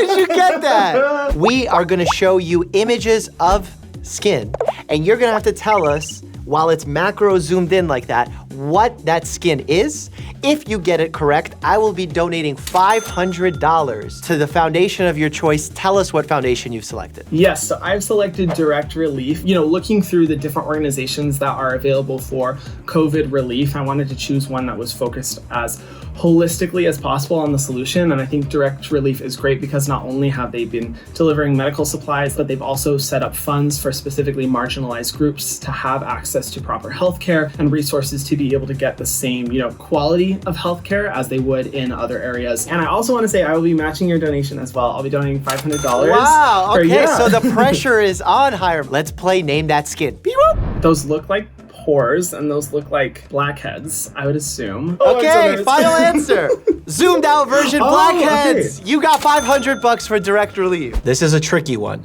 did you get that? We are gonna show you images of skin, and you're gonna have to tell us, while it's macro zoomed in like that, what that skin is. If you get it correct, I will be donating $500 to the foundation of your choice. Tell us what foundation you've selected. Yes, so I've selected Direct Relief. You know, looking through the different organizations that are available for COVID relief, I wanted to choose one that was focused as holistically as possible on the solution. And I think Direct Relief is great because not only have they been delivering medical supplies, but they've also set up funds for specifically marginalized groups to have access to proper healthcare and resources to be able to get the same, you know, quality of healthcare as they would in other areas. And I also want to say I will be matching your donation as well. I'll be donating $500. Wow, okay, so the pressure is on, Hyram. Let's play Name That Skin. Beep-whoop. Those look like pores and those look like blackheads, I would assume. Okay, final answer. Zoomed out version, blackheads. Okay. You got $500 for Direct Relief. This is a tricky one.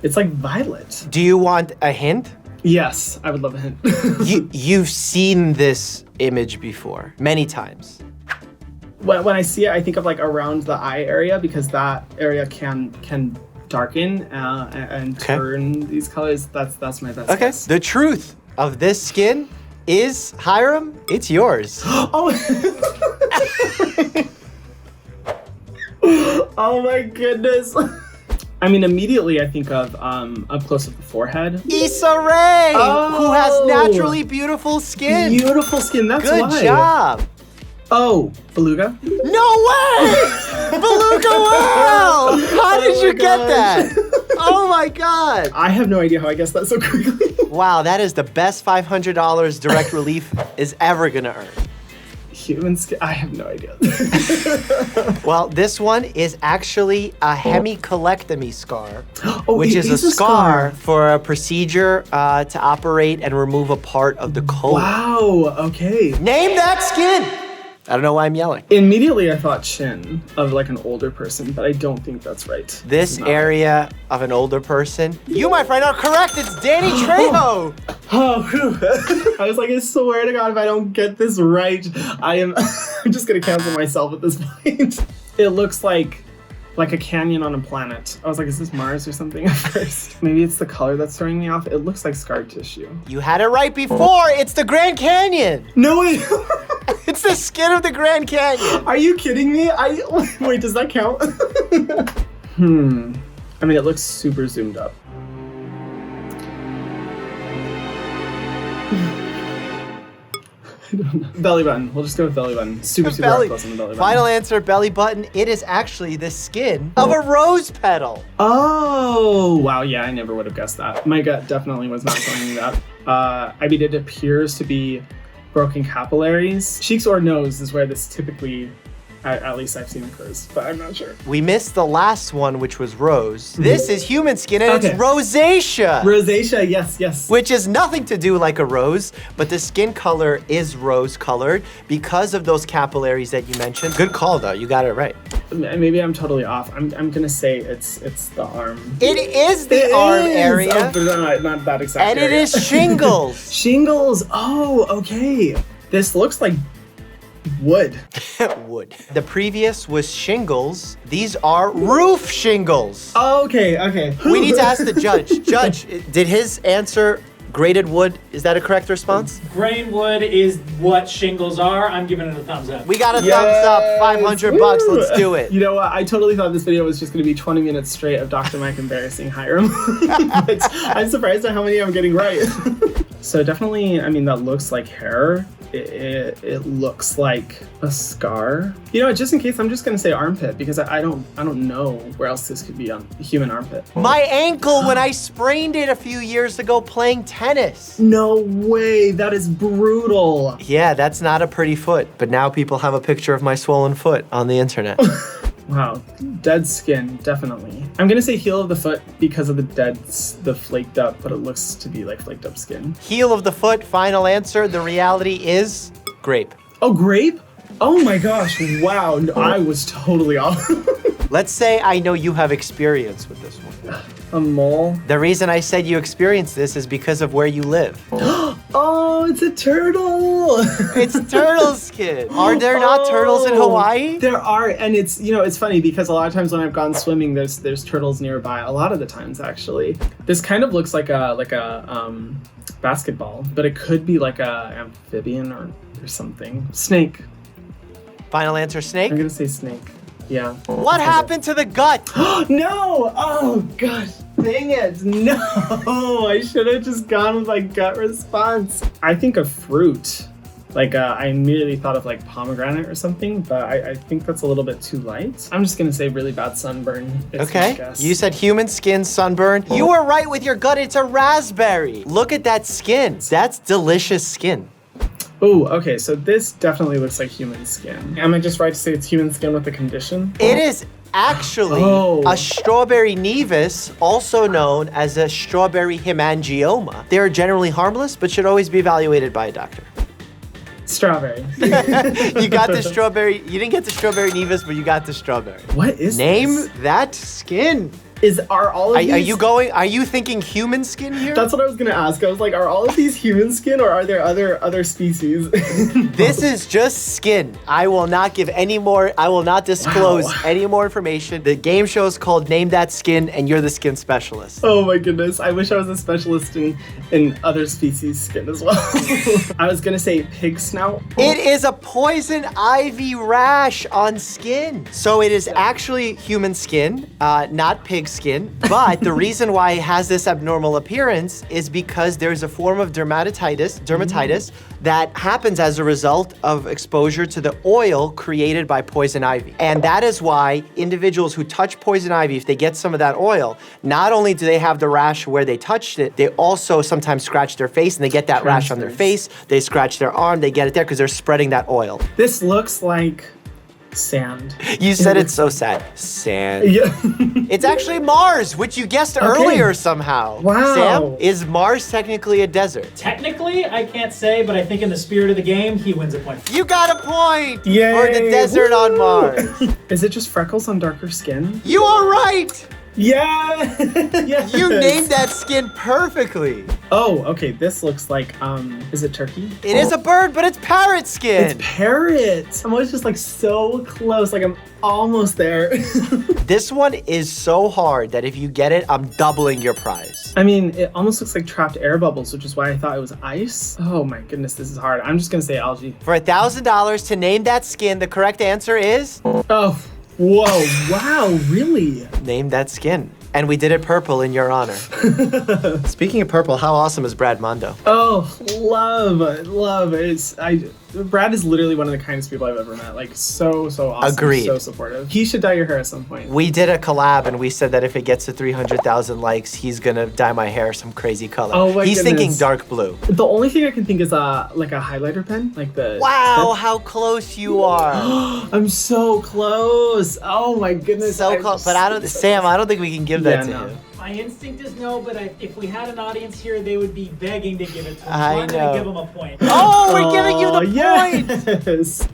It's like violet. Do you want a hint? Yes, I would love a hint. You've seen this image before, many times. When I see it, I think of like around the eye area because that area can darken and turn these colors. That's my best guess. The truth of this skin is, Hyram, it's yours. Oh. Oh my goodness. I mean, immediately I think of up close at the forehead. Issa Rae, who has naturally beautiful skin. Beautiful skin, that's why. Good job. Oh, Beluga? No way! Beluga Whale! How did you get that? Oh my God. I have no idea how I guessed that so quickly. Wow, that is the best $500 Direct Relief is ever gonna earn. Human skin? I have no idea. Well, this one is actually a hemicolectomy scar, which is a scar for a procedure to operate and remove a part of the colon. Wow, okay. Name that skin! I don't know why I'm yelling. Immediately I thought chin of like an older person, but I don't think that's right. This area of an older person. You, my friend, are correct. It's Danny Trejo. Oh, whew. I was like, I swear to God, if I don't get this right, I'm just gonna cancel myself at this point. It looks like a canyon on a planet. I was like, is this Mars or something at first? Maybe it's the color that's throwing me off. It looks like scar tissue. You had it right before. It's the Grand Canyon. No way. It's the skin of the Grand Canyon. Are you kidding me? Wait, does that count? I mean, it looks super zoomed up. Belly button. We'll just go with belly button. Super up close on the belly button. Final answer, belly button. It is actually the skin of a rose petal. Oh, wow. Yeah, I never would have guessed that. My gut definitely was not telling me that. I mean, it appears to be broken capillaries. Cheeks or nose is where this typically, at least I've seen occurs, but I'm not sure. We missed the last one, which was rose. This is human skin, and it's rosacea. Rosacea, yes. Which is nothing to do like a rose, but the skin color is rose-colored because of those capillaries that you mentioned. Good call, though. You got it right. Maybe I'm totally off. I'm gonna say it's the arm. It is the arm area. Oh, but not that exact and area. It is shingles. Shingles. Oh, okay. This looks like wood. Wood. The previous was shingles. These are roof shingles. Oh, okay. We need to ask the judge. Judge, did his answer grated wood? Is that a correct response? Grain wood is what shingles are. I'm giving it a thumbs up. We got a thumbs up. $500. Let's do it. You know what? I totally thought this video was just going to be 20 minutes straight of Dr. Mike embarrassing Hyram. But I'm surprised at how many I'm getting right. So definitely, I mean, that looks like hair. It looks like a scar. You know, just in case, I'm just gonna say armpit because I don't know where else this could be on a human armpit. My ankle when I sprained it a few years ago playing tennis. No way, that is brutal. Yeah, that's not a pretty foot, but now people have a picture of my swollen foot on the internet. Wow, dead skin, definitely. I'm gonna say heel of the foot because of the flaked up, but it looks to be like flaked up skin. Heel of the foot, final answer. The reality is grape. Oh, grape? Oh my gosh, wow, I was totally off. Let's say I know you have experience with this one. A mole? The reason I said you experienced this is because of where you live. Oh, it's a turtle. It's turtle skin. Are there not turtles in Hawaii? There are, and it's it's funny because a lot of times when I've gone swimming, there's turtles nearby. A lot of the times, actually. This kind of looks like a basketball, but it could be like a amphibian or something. Snake. Final answer, snake? I'm gonna say snake. Yeah. What happened to the gut? No! Oh gosh, dang it! No, I should have just gone with my gut response. I think of fruit. Like I immediately thought of like pomegranate or something, but I think that's a little bit too light. I'm just gonna say really bad sunburn. Is my guess. You said human skin sunburn. You were right with your gut. It's a raspberry. Look at that skin. That's delicious skin. Oh, okay, so this definitely looks like human skin. Am I just right to say it's human skin with a condition? It is actually a strawberry nevus, also known as a strawberry hemangioma. They are generally harmless, but should always be evaluated by a doctor. Strawberry. You got the strawberry. You didn't get the strawberry nevus, but you got the strawberry. What is Name this? that skin. Are all of these... Are you thinking human skin here? That's what I was gonna ask. I was like, are all of these human skin or are there other species? This is just skin. I will not give any more, I will not disclose any more information. The game show is called Name That Skin, and you're the skin specialist. Oh my goodness. I wish I was a specialist in other species skin as well. I was gonna say pig snout. It is a poison ivy rash on skin. So it is actually human skin, not pig skin. But the reason why it has this abnormal appearance is because there's a form of dermatitis that happens as a result of exposure to the oil created by poison ivy. And that is why individuals who touch poison ivy, if they get some of that oil, not only do they have the rash where they touched it, they also sometimes scratch their face and they get that rash on their face. They scratch their arm, they get it there because they're spreading that oil. This looks like sand. You said it's so sad. Sand. Yeah. It's actually Mars, which you guessed earlier somehow. Wow. Sam, is Mars technically a desert? Technically, I can't say, but I think in the spirit of the game, he wins a point. You got a point Yay. for the desert on Mars. Is it just freckles on darker skin? You are right. Yeah. Yes. You named that skin perfectly. Oh, okay. This looks like, is it turkey? It is a bird, but it's parrot skin. It's parrot. I'm always just like so close. Like I'm almost there. This one is so hard that if you get it, I'm doubling your prize. I mean, it almost looks like trapped air bubbles, which is why I thought it was ice. Oh my goodness, this is hard. I'm just gonna say algae. For $1,000 to name that skin, the correct answer is? Oh, whoa, wow, really? Name that skin. And we did it purple in your honor. Speaking of purple, how awesome is Brad Mondo? Oh, love. Brad is literally one of the kindest people I've ever met. Like so awesome. Agreed. So supportive. He should dye your hair at some point. We did a collab and we said that if it gets to 300,000 likes, he's gonna dye my hair some crazy color. Oh my He's goodness. thinking dark blue. The only thing I can think is like a highlighter pen, like the. Wow, how close you are. I'm so close. Oh my goodness. So close, but Sam, I don't think we can give that to you. My instinct is no, but if we had an audience here, they would be begging to give it to him. So I I'm know. gonna give him a point. Oh, we're giving you the point. Yes.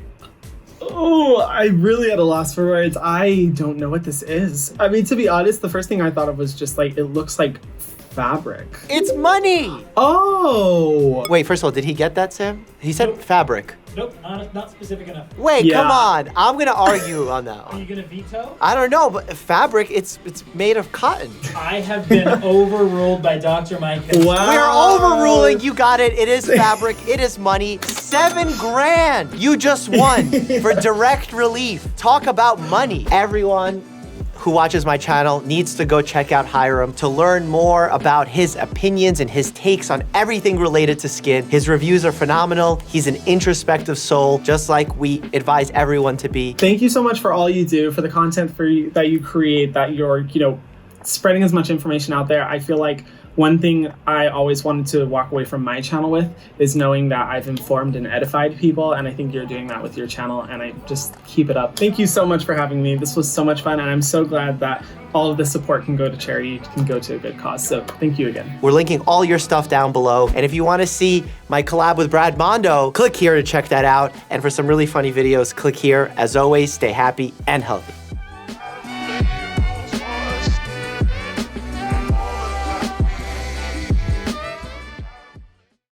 Oh, I really at a loss for words. I don't know what this is. I mean, to be honest, the first thing I thought of was just like, it looks like fabric. It's money. Oh. Wait, first of all, did he get that, Sam? He said Nope. fabric. Nope, not specific enough. Wait, Yeah. come on. I'm gonna argue on that Are one. you gonna veto? I don't know, but fabric, it's made of cotton. I have been overruled by Dr. Mike. Wow. We're overruling. You got it. It is fabric. It is money. $7,000. You just won for direct relief. Talk about money. Everyone who watches my channel needs to go check out Hyram to learn more about his opinions and his takes on everything related to skin. His reviews are phenomenal. He's an introspective soul, just like we advise everyone to be. Thank you so much for all you do, for the content that you create, that you're, spreading as much information out there. I feel like one thing I always wanted to walk away from my channel with is knowing that I've informed and edified people, and I think you're doing that with your channel, and I just keep it up. Thank you so much for having me. This was so much fun, and I'm so glad that all of the support can go to charity, can go to a good cause. So thank you again. We're linking all your stuff down below. And if you want to see my collab with Brad Mondo, click here to check that out. And for some really funny videos, click here. As always, stay happy and healthy.